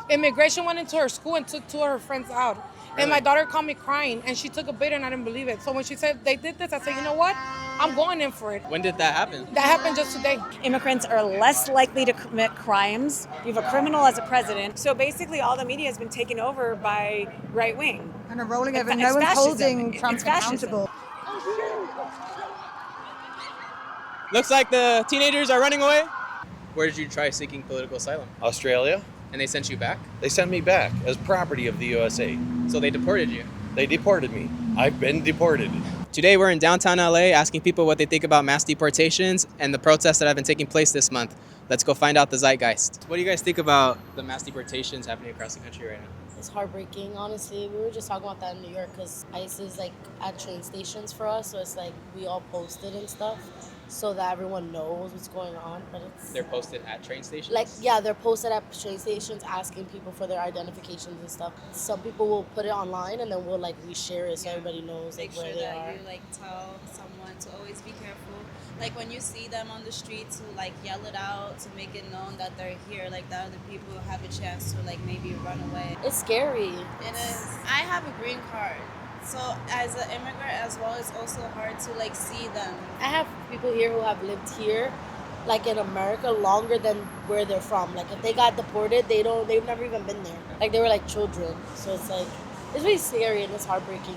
Immigration went into her school and took two of her friends out. And my daughter called me crying, and she took a bit, and I didn't believe it. So when she said they did this, I said, you know what? I'm going in for it. When did that happen? That happened just today. Immigrants are less likely to commit crimes. You have a criminal as a president. So basically, all the media has been taken over by right wing. And a rolling of it. It's No one's fascism. holding It's Trump fascism. accountable. Looks like the teenagers are running away. Where did you try seeking political asylum? Australia. And they sent you back? They sent me back as property of the USA. So they deported you? They deported me. I've been deported. Today we're in downtown LA asking people what they think about mass deportations and the protests that have been taking place this month. Let's go find out the zeitgeist. What do you guys think about the mass deportations happening across the country right now? It's heartbreaking, honestly. We were just talking about that in New York because ICE is like at train stations for us, so it's like we all posted and stuff so that everyone knows what's going on. But it's They're posted at train stations? like, yeah, they're posted at train stations asking people for their identifications and stuff. Some people will put it online and then we'll like reshare it so everybody knows like Make where sure they that are. you like tell someone to always be careful. Like when you see them on the street, to like yell it out, to make it known that they're here, like that other people have a chance to like maybe run away. It's scary. It is. I have a green card, so as an immigrant as well, it's also hard to like see them. I have people here who have lived here like in America longer than where they're from. Like if they got deported, they've never even been there. Like they were like children. So it's like it's really scary and it's heartbreaking.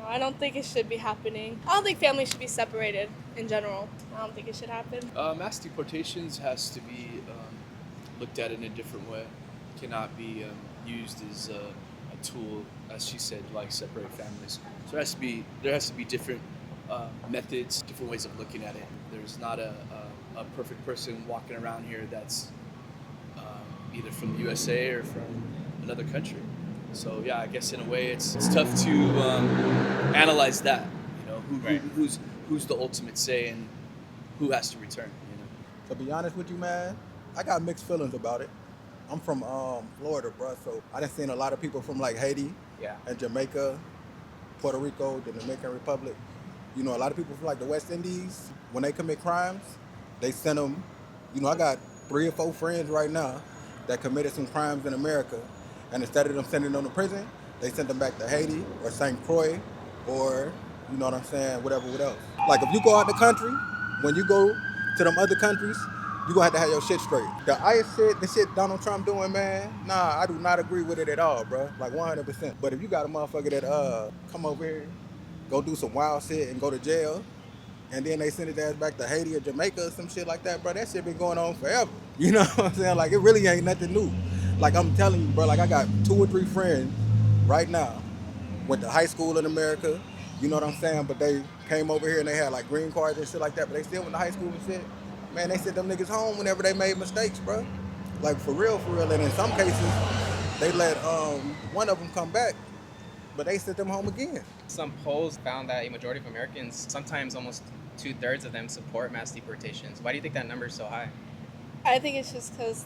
I don't think it should be happening. I don't think families should be separated in general. I don't think it should happen. Mass deportations has to be looked at in a different way. It cannot be used as a tool, as she said, like separate families. So there has to be different methods, different ways of looking at it. There's not a perfect person walking around here that's either from the USA or from another country. So yeah, I guess in a way it's tough to analyze that. You know, who's the ultimate say and who has to return. You know. To be honest with you, man, I got mixed feelings about it. I'm from Florida, bro, so I done seen a lot of people from like Haiti and Jamaica, Puerto Rico, the Dominican Republic. You know, a lot of people from like the West Indies, when they commit crimes, they send them. You know, I got 3 or 4 friends right now that committed some crimes in America. And instead of them sending them to prison, they sent them back to Haiti or St. Croix or, you know what I'm saying, whatever else. Like if you go out the country, when you go to them other countries, you gonna have to have your shit straight. The ICE shit, the shit Donald Trump doing, man, nah, I do not agree with it at all, bro. Like 100%. But if you got a motherfucker that come over here, go do some wild shit and go to jail, and then they send his ass back to Haiti or Jamaica or some shit like that, bro, that shit been going on forever. You know what I'm saying? Like it really ain't nothing new. Like I'm telling you, bro, like I got 2 or 3 friends right now, went to high school in America, you know what I'm saying? But they came over here and they had like green cards and shit like that, but they still went to high school and shit. Man, they sent them niggas home whenever they made mistakes, bro. Like for real. And in some cases, they let one of them come back, but they sent them home again. Some polls found that a majority of Americans, sometimes almost 2/3 of them, support mass deportations. Why do you think that number is so high? I think it's just because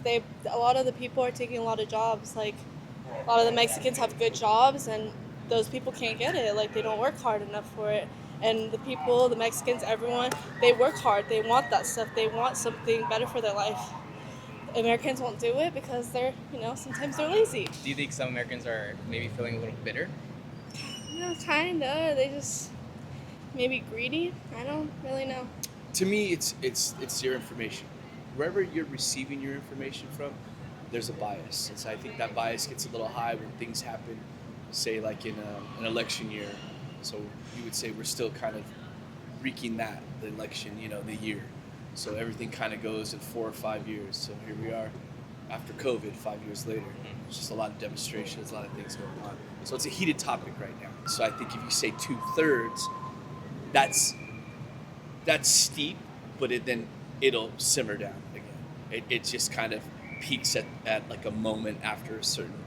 a lot of the people are taking a lot of jobs. Like a lot of the Mexicans have good jobs, and those people can't get it. Like they don't work hard enough for it. And the people, the Mexicans, everyone, they work hard. They want that stuff. They want something better for their life. Americans won't do it because they're, sometimes they're lazy. Do you think some Americans are maybe feeling a little bitter? Kinda. They just maybe greedy. I don't really know. To me, it's your information. Wherever you're receiving your information from, there's a bias. And so I think that bias gets a little high when things happen, say like in an election year. So you would say we're still kind of wreaking the election, the year. So everything kind of goes in 4 or 5 years. So here we are after COVID, 5 years later. There's just a lot of demonstrations, a lot of things going on. So it's a heated topic right now. So I think if you say 2/3, that's steep, but then it'll simmer down again. It just kind of peaks at like a moment after a certain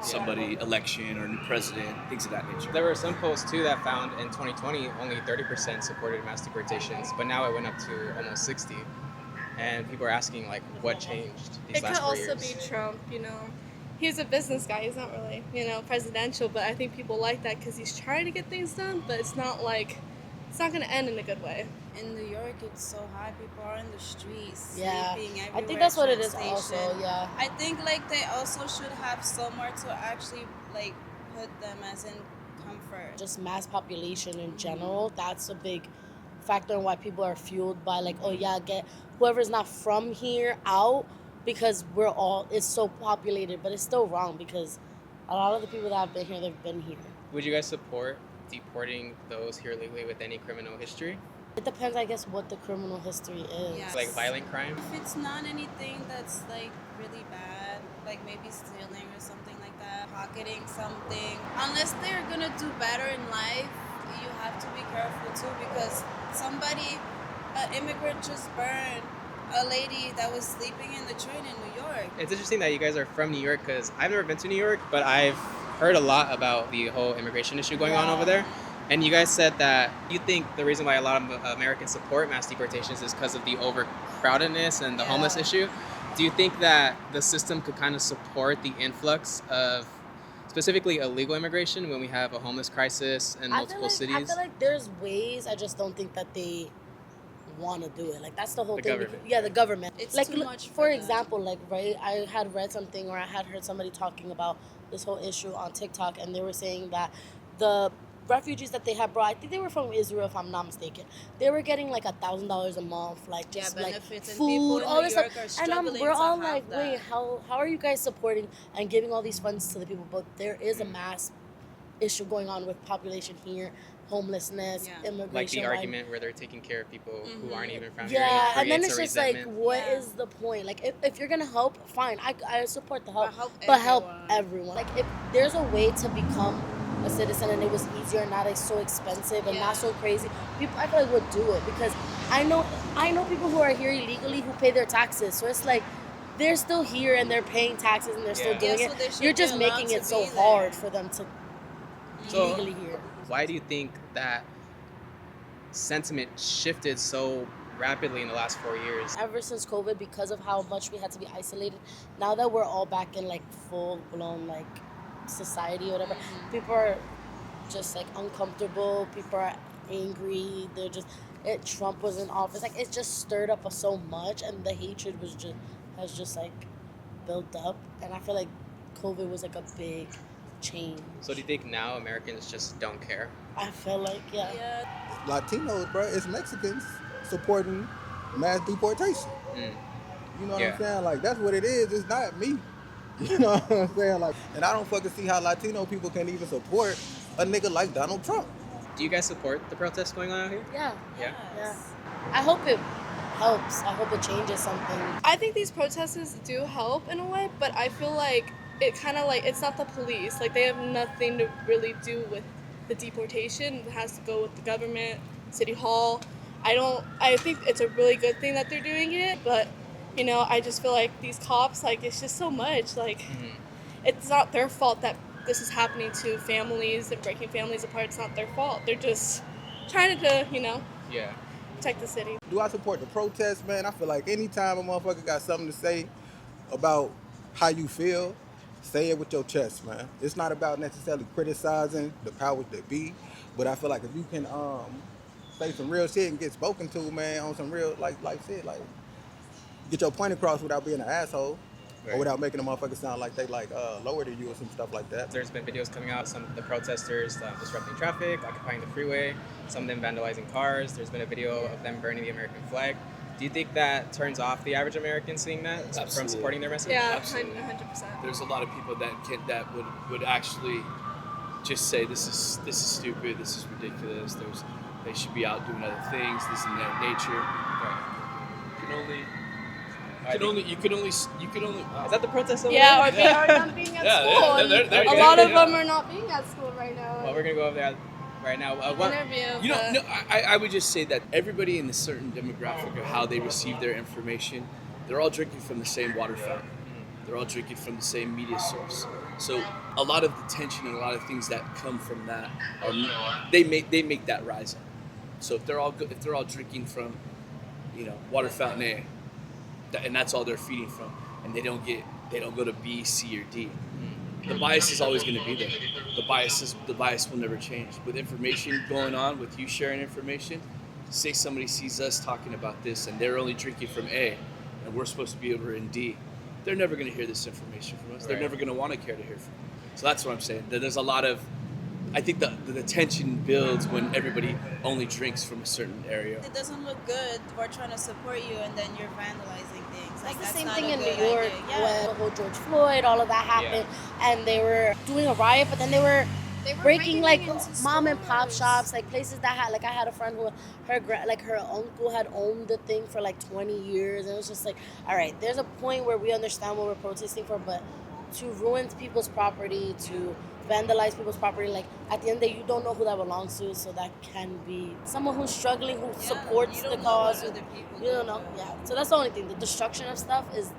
somebody election or new president, things of that nature. There were some polls too that found in 2020 only 30% supported mass deportations, but now it went up to almost 60. And people are asking like, what changed these last 4 years? It could also be Trump. He's a business guy. He's not really, presidential. But I think people like that because he's trying to get things done. But it's not like it's not going to end in a good way. In New York, it's so high. People are in the streets, Yeah. sleeping everywhere. I think that's what it train is also, station. yeah. I think like they also should have somewhere to actually like put them as in comfort. Just mass population in general, that's a big factor in why people are fueled by like, oh yeah, get whoever's not from here out, because it's so populated. But it's still wrong, because a lot of the people that have been here, they've been here. Would you guys support deporting those here legally with any criminal history? It depends, I guess, what the criminal history is. Yes. Like violent crime? If it's not anything that's like really bad, like maybe stealing or something like that, pocketing something, unless they're gonna do better in life, you have to be careful too, because an immigrant just burned a lady that was sleeping in the train in New York. It's interesting that you guys are from New York, because I've never been to New York, but I've heard a lot about the whole immigration issue going on over there. And you guys said that you think the reason why a lot of Americans support mass deportations is because of the overcrowdedness and the homeless issue. Do you think that the system could kind of support the influx of specifically illegal immigration when we have a homeless crisis in multiple cities? I feel like there's ways, I just don't think that they want to do it. Like, that's the whole The thing. government. Yeah, the government. It's like, too much for them. example, like, right, I had read something, or I had heard somebody talking about this whole issue on TikTok, and they were saying that the refugees that they had brought, I think they were from Israel, if I'm not mistaken, they were getting like $1,000 a month, like just like benefits, and food, people in all New this York stuff. are And struggling we're to all have like, that. wait, how are you guys supporting and giving all these funds to the people? But there is a mass issue going on with population here, homelessness, immigration. Like the argument where they're taking care of people who aren't even from here. Yeah, it and then creates it's a just like, resentment. what is the point? Like, if you're gonna help, fine, I support the help, But help help everyone. everyone. Like, if there's a way to become a citizen and it was easier and not like so expensive and not so crazy, people, I feel like, would do it, because I know people who are here illegally who pay their taxes, so it's like they're still here and they're paying taxes and they're still doing so they it. should You're be just allowed making to it so be there. hard for them to So, legally here. why do you think that sentiment shifted so rapidly in the last 4 years? Ever since COVID, because of how much we had to be isolated, now that we're all back in like full blown like society or whatever, people are just like uncomfortable, people are angry, they're just Trump was in office, like it just stirred up so much, and the hatred has just like built up, and I feel like COVID was like a big change. So do you think now Americans just don't care? I feel like yeah. Latinos, bro, it's Mexicans supporting mass deportation. You know what I'm saying? Like, that's what it is. It's not me. You know what I'm saying? Like, and I don't fucking see how Latino people can even support a nigga like Donald Trump. Do you guys support the protests going on out here? Yeah. Yeah. I hope it helps. I hope it changes something. I think these protests do help in a way, but I feel like it kind of like, it's not the police. Like, they have nothing to really do with the deportation. It has to go with the government, City Hall. I think it's a really good thing that they're doing it, but, you know, I just feel like these cops, like, it's just so much. Like, it's not their fault that this is happening to families and breaking families apart. It's not their fault. They're just trying to, you know, protect the city. Do I support the protests, man? I feel like anytime a motherfucker got something to say about how you feel, say it with your chest, man. It's not about necessarily criticizing the powers that be, but I feel like if you can say some real shit and get spoken to, man, on some real like shit, like get your point across without being an asshole. Or without making a motherfucker sound like they like lower than you or some stuff like that. There's been videos coming out, some of the protesters disrupting traffic, occupying the freeway, some of them vandalizing cars. There's been a video of them burning the American flag. Do you think that turns off the average American seeing that from supporting their message? Yeah, Absolutely. 100%. There's a lot of people that would actually just say this is stupid, this is ridiculous. They should be out doing other things. This is their nature. You could only. Is that the protest over Yeah, there? or not being at Yeah, school. they're A lot of them are not being at school right now. Well, we're gonna go over there right now. Interview. I would just say that everybody in a certain demographic of how they receive their information, they're all drinking from the same water fountain. They're all drinking from the same media source. So a lot of the tension and a lot of things that come from that they make that rise up. So if they're all drinking from, water fountain A, and that's all they're feeding from, and they don't go to B, C, or D, the bias is always going to be there. The bias will never change. With information going on, with you sharing information, say somebody sees us talking about this and they're only drinking from A, and we're supposed to be over in D. They're never going to hear this information from us. They're never going to want to care to hear from us. So that's what I'm saying. There's a lot of, I think the tension builds when everybody only drinks from a certain area. It doesn't look good. We're trying to support you, and then you're vandalizing things. Like the that's same not thing a in good New York idea. Yeah. when the whole George Floyd, all of that happened, and they were doing a riot, but then they were breaking like mom and pop shops, like places that had, like I had a friend who her uncle had owned the thing for like 20 years, and it was just like, all right, there's a point where we understand what we're protesting for, but to ruin people's property, to vandalize people's property, like at the end of the day, you don't know who that belongs to, so that can be someone who's struggling, who supports the cause. You don't know, So that's the only thing. The destruction of stuff is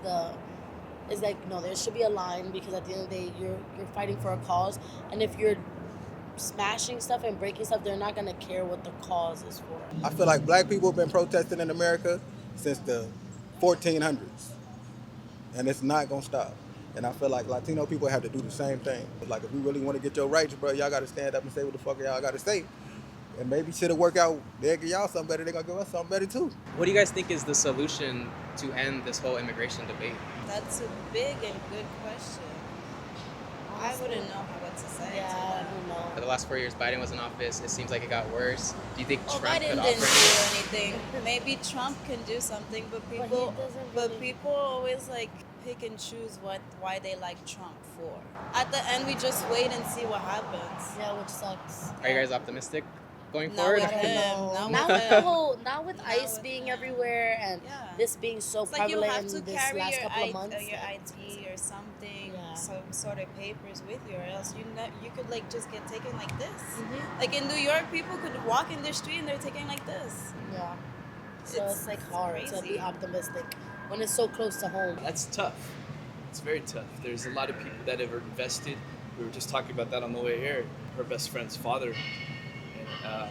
like, no, there should be a line, because at the end of the day, you're fighting for a cause, and if you're smashing stuff and breaking stuff, they're not gonna care what the cause is for. I feel like black people have been protesting in America since the 1400s, and it's not gonna stop. And I feel like Latino people have to do the same thing. Like, if we really want to get your rights, bro, y'all gotta stand up and say what the fuck y'all gotta say. And maybe shit'll work out. They'll give y'all something better. They're gonna give us something better too. What do you guys think is the solution to end this whole immigration debate? That's a big and good question. I wouldn't know what to say. I don't know. For the last 4 years, Biden was in office. It seems like it got worse. Do you think Trump Biden could didn't offer do anything. Maybe Trump can do something, but he people, doesn't people always like pick and choose why they like Trump for. At the end, we just wait and see what happens. Yeah, which sucks. Are you guys optimistic going Not forward? with him. Not with ICE being everywhere and this being so It's like you prevalent have to in this carry last your couple of months. your ID or something, some sort of papers with you, or else you could like just get taken like this. Like in New York, people could walk in the street and they're taken like this. Yeah. So it's like hard to be optimistic when it's so close to home. That's tough. It's very tough. There's a lot of people that have invested. We were just talking about that on the way here. Her best friend's father, and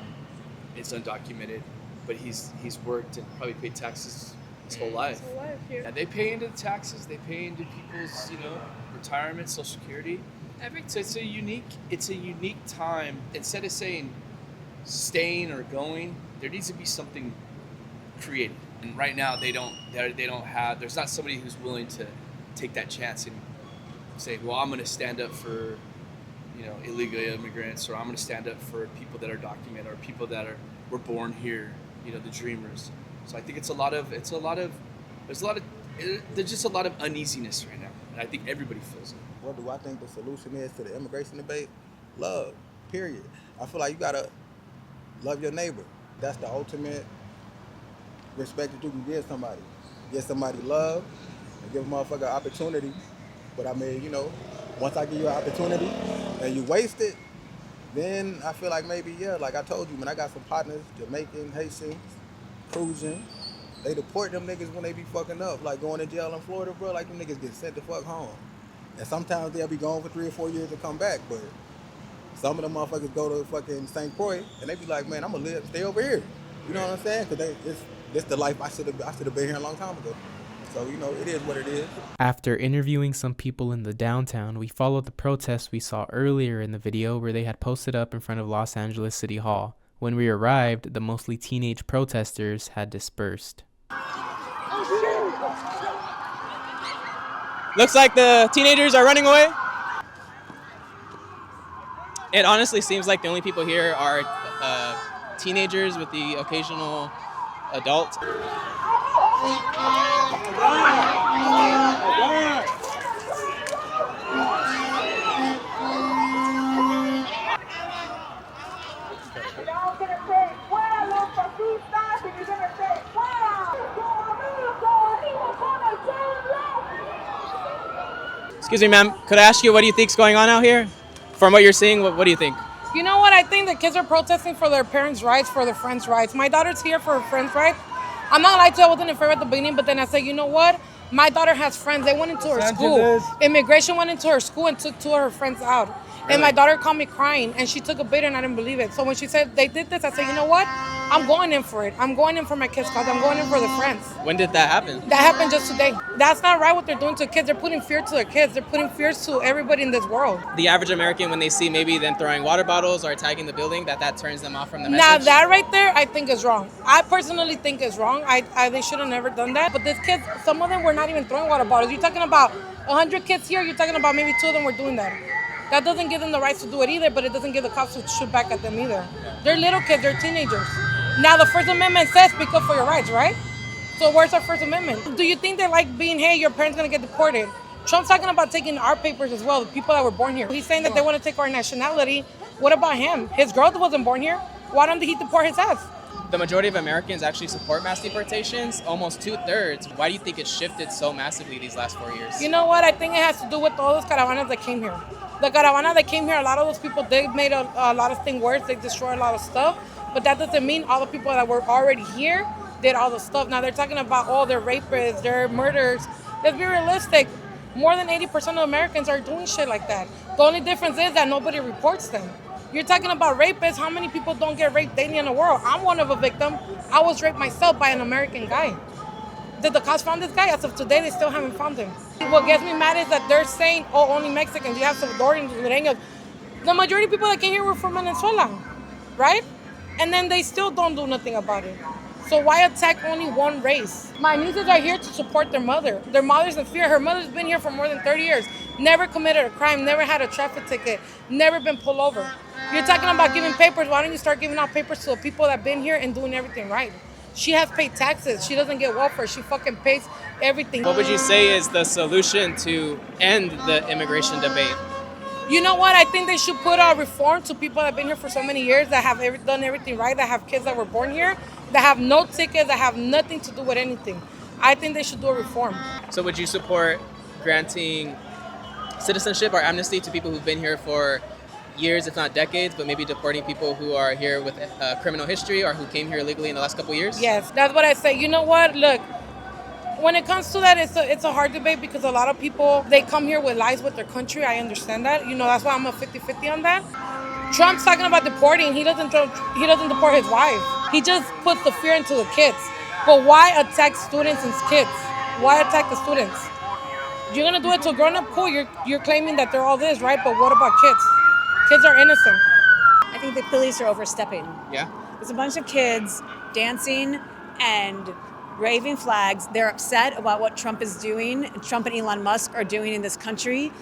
it's undocumented, but he's worked and probably paid taxes his whole life. And they pay into the taxes. They pay into people's retirement, Social Security. So it's a unique time. Instead of saying staying or going, there needs to be something created. And right now they don't have. There's not somebody who's willing to take that chance and say, well, I'm going to stand up for illegal immigrants, or I'm going to stand up for people that are documented, or people that were born here, the dreamers. So I think there's just a lot of uneasiness right now, and I think everybody feels it. What do I think the solution is to the immigration debate? Love, period. I feel like you gotta love your neighbor. That's the ultimate respect that you can give somebody. Give somebody love and give a motherfucker opportunity. But I mean, once I give you an opportunity and you waste it, then I feel like maybe, like I told you, man, I got some partners, Jamaican, Haitians, cruising. They deport them niggas when they be fucking up. Like going to jail in Florida, bro, like them niggas get sent the fuck home. And sometimes they'll be gone for 3 or 4 years and come back, but some of them motherfuckers go to fucking St. Croix and they be like, man, I'm gonna stay over here. You know what I'm saying? Because it's the life I should have been here a long time ago. So, it is what it is. After interviewing some people in the downtown, we followed the protests we saw earlier in the video where they had posted up in front of Los Angeles City Hall. When we arrived, the mostly teenage protesters had dispersed. Looks like the teenagers are running away. It honestly seems like the only people here are teenagers with the occasional adult. Excuse me, ma'am. Could I ask you, what do you think's going on out here? From what you're seeing, what do you think? You know what? I think the kids are protesting for their parents' rights, for their friends' rights. My daughter's here for her friends' rights. I'm not gonna lie to you, I wasn't in favor at the beginning, but then I said, you know what? My daughter has friends. They went into her school. Immigration went into her school and took 2 of her friends out. And my daughter called me crying, and she took a bit and I didn't believe it. So when she said they did this, I said, you know what? I'm going in for it. I'm going in for my kids' cause. I'm going in for the friends. When did that happen? That happened just today. That's not right what they're doing to kids. They're putting fear to their kids. They're putting fears to everybody in this world. The average American, when they see maybe them throwing water bottles or attacking the building, that turns them off from the Now message? that right there, I think is wrong. I personally think is wrong. They should have never done that. But these kids, some of them were not even throwing water bottles. You're talking about 100 kids here. You're talking about maybe 2 of them were doing that. That doesn't give them the rights to do it either, but it doesn't give the cops to shoot back at them either. They're little kids. They're teenagers. Now the First Amendment says speak up for your rights, right? So where's our First Amendment? Do you think they like being, hey, your parents gonna get deported? Trump's talking about taking our papers as well, the people that were born here. He's saying that they want to take our nationality. What about him? His girl wasn't born here. Why don't he deport his ass? The majority of Americans actually support mass deportations, almost 2/3. Why do you think it shifted so massively these last 4 years? You know what? I think it has to do with all those caravanas that came here. The caravana that came here, a lot of those people, they made a lot of things worse. They destroyed a lot of stuff. But that doesn't mean all the people that were already here did all the stuff. Now they're talking about all their rapists, their murders. Let's be realistic. More than 80% of Americans are doing shit like that. The only difference is that nobody reports them. You're talking about rapists. How many people don't get raped daily in the world? I'm one of a victim. I was raped myself by an American guy. Did the cops find this guy? As of today, they still haven't found him. What gets me mad is that they're saying, oh, only Mexicans. You have Salvadorians, Hondureños. The majority of people that came here were from Venezuela, right? And then they still don't do nothing about it. So why attack only one race? My nieces are here to support their mother. Their mother's in fear. Her mother's been here for more than 30 years. Never committed a crime, never had a traffic ticket, never been pulled over. You're talking about giving papers. Why don't you start giving out papers to the people that have been here and doing everything right? She has paid taxes. She doesn't get welfare. She fucking pays everything. What would you say is the solution to end the immigration debate? You know what? I think they should put a reform to people that have been here for so many years, that have done everything right, that have kids that were born here, that have no tickets, that have nothing to do with anything. I think they should do a reform. So would you support granting citizenship or amnesty to people who've been here for years, if not decades, but maybe deporting people who are here with criminal history or who came here illegally in the last couple of years? Yes, that's what I say. You know what? Look, when it comes to that, it's a hard debate because a lot of people, they come here with lies with their country. I understand that. You know, that's why I'm a 50-50 on that. Trump's talking about deporting. He doesn't deport his wife. He just puts the fear into the kids. But why attack students and kids? Why attack the students? You're gonna do it to a grown-up? Cool. You're claiming that they're all this, right? But what about kids? Kids are innocent. I think the police are overstepping. Yeah? There's a bunch of kids dancing and waving flags. They're upset about what Trump is doing. Trump and Elon Musk are doing in this country.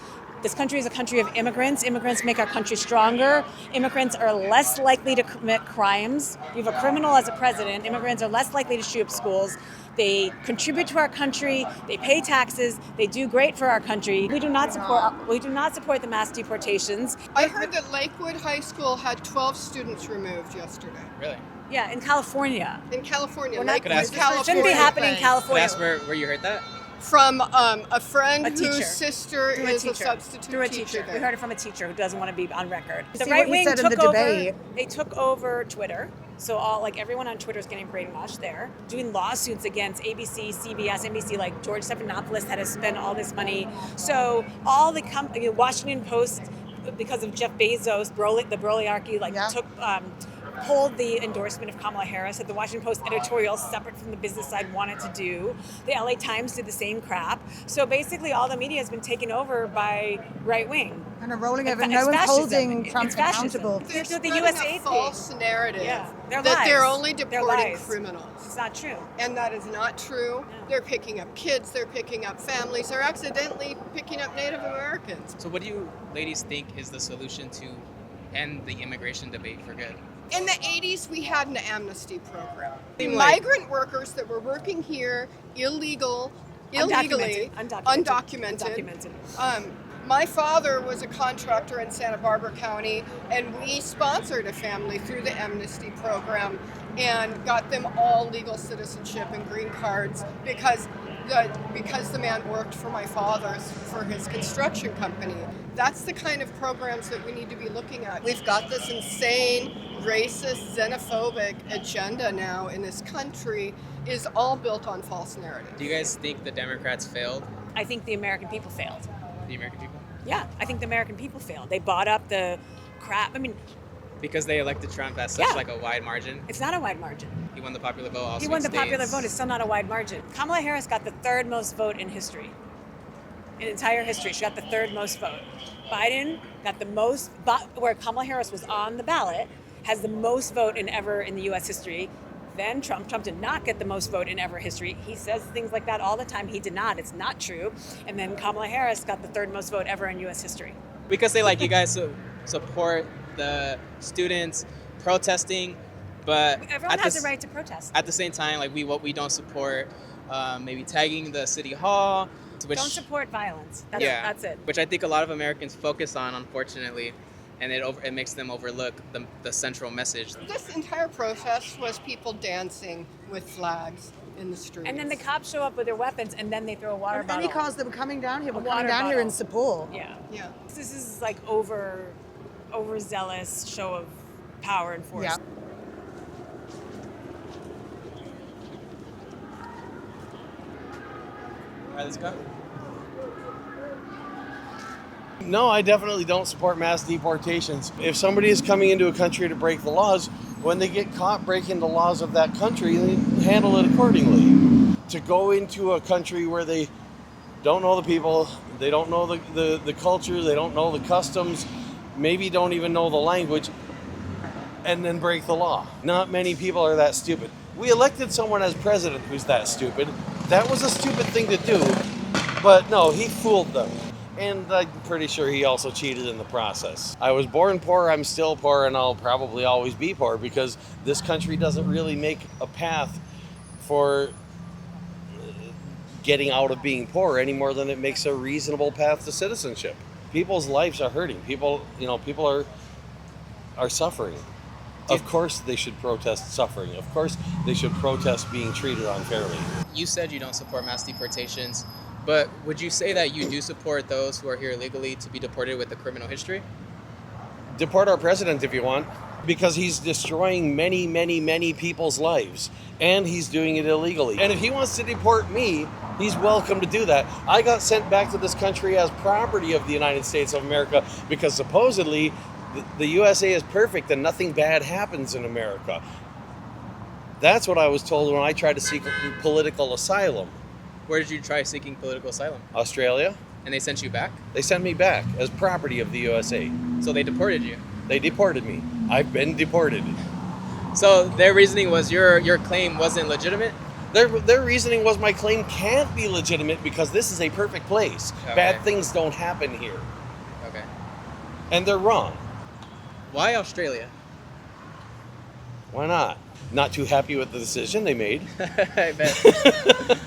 This country is a country of immigrants. Immigrants make our country stronger. Immigrants are less likely to commit crimes. You have a criminal as a president. Immigrants are less likely to shoot up schools. They contribute to our country. They pay taxes. They do great for our country. We do not support the mass deportations. I heard that Lakewood High School had 12 students removed yesterday. Really? Yeah, in California. In California. We're not, Could I ask- it shouldn't be happening in Can I California. ask where you heard that? From a friend A teacher. whose sister Through is a teacher. substitute Through a teacher teacher. there. We heard it from a teacher who doesn't want to be on record. The See right what he wing said in took the over. debate. They took over Twitter. So everyone on Twitter is getting brainwashed there, doing lawsuits against ABC, CBS, NBC. Like George Stephanopoulos had to spend all this money. So all the Washington Post, because of Jeff Bezos, the Brolyarchy, pulled the endorsement of Kamala Harris that the Washington Post editorial, separate from the business side, wanted to do. The LA Times did the same crap. So basically all the media has been taken over by right wing. And a rolling over. It's No one's fascism. holding It's Trump fascism. accountable. They're The spreading USA a false narrative They're that lies. they're only They're deporting lies. criminals. It's not true. And that is not true. No. They're picking up kids, they're picking up families, they're accidentally picking up Native Americans. So what do you ladies think is the solution to end the immigration debate for good? In the 80s, we had an amnesty program. The Seemed like- migrant workers that were working here illegally, Undocumented. My father was a contractor in Santa Barbara County, and we sponsored a family through the amnesty program and got them all legal citizenship and green cards because the man worked for my father's for his construction company. That's the kind of programs that we need to be looking at. We've got this insane, racist, xenophobic agenda now in this country is all built on false narratives. Do you guys think the Democrats failed? I think the American people failed. The American people? Yeah, I think the American people failed. They bought up the crap. I mean, Because they elected Trump at such like a wide margin. It's not a wide margin. He won the popular vote. Also He won the popular vote. It's still not a wide margin. Kamala Harris got the third most vote in history. In entire history, she got the third most vote. Biden got the most, where Kamala Harris was on the ballot, has the most vote ever in the U.S. history. Then Trump did not get the most vote in ever history. He says things like that all the time. He did not. It's not true. And then Kamala Harris got the third most vote ever in U.S. history. Because they you guys support the students protesting, but everyone has the right to protest. At the same time, what we don't support, maybe tagging the city hall. Don't support violence. That's it. Which I think a lot of Americans focus on, unfortunately, and it makes them overlook the central message. This entire protest was people dancing with flags in the streets. And then the cops show up with their weapons, and then they throw a water bottle. And he calls them coming down here. We're coming down here in Sepul. Yeah. Yeah. This is like overzealous show of power and force. Yeah. All right, let's go. No, I definitely don't support mass deportations. If somebody is coming into a country to break the laws, when they get caught breaking the laws of that country, they handle it accordingly. To go into a country where they don't know the people, they don't know the culture, they don't know the customs, maybe don't even know the language, and then break the law. Not many people are that stupid. We elected someone as president who's that stupid. That was a stupid thing to do, but no, he fooled them. And I'm pretty sure he also cheated in the process. I was born poor, I'm still poor, and I'll probably always be poor because this country doesn't really make a path for getting out of being poor any more than it makes a reasonable path to citizenship. People's lives are hurting. People are suffering. Of course they should protest suffering. Of course they should protest being treated unfairly. You said you don't support mass deportations, but would you say that you do support those who are here illegally to be deported with a criminal history? Deport our president if you want, because he's destroying many, many, many people's lives, and he's doing it illegally. And if he wants to deport me, he's welcome to do that. I got sent back to this country as property of the United States of America because supposedly the USA is perfect and nothing bad happens in America. That's what I was told when I tried to seek political asylum. Where did you try seeking political asylum? Australia. And they sent you back? They sent me back as property of the USA. So they deported you? They deported me. I've been deported. So their reasoning was your claim wasn't legitimate? Their reasoning was my claim can't be legitimate because this is a perfect place. Okay. Bad things don't happen here. Okay. And they're wrong. Why Australia? Why not? Not too happy with the decision they made. I bet.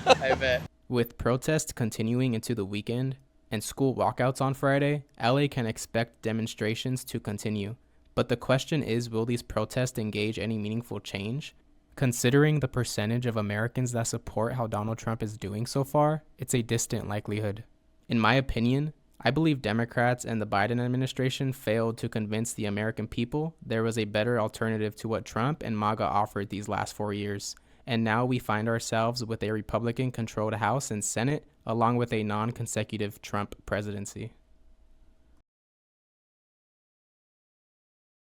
I bet. With protests continuing into the weekend and school walkouts on Friday, LA can expect demonstrations to continue. But the question is, will these protests engage any meaningful change? Considering the percentage of Americans that support how Donald Trump is doing so far, it's a distant likelihood. In my opinion, I believe Democrats and the Biden administration failed to convince the American people there was a better alternative to what Trump and MAGA offered these last 4 years. And now we find ourselves with a Republican-controlled House and Senate, along with a non-consecutive Trump presidency.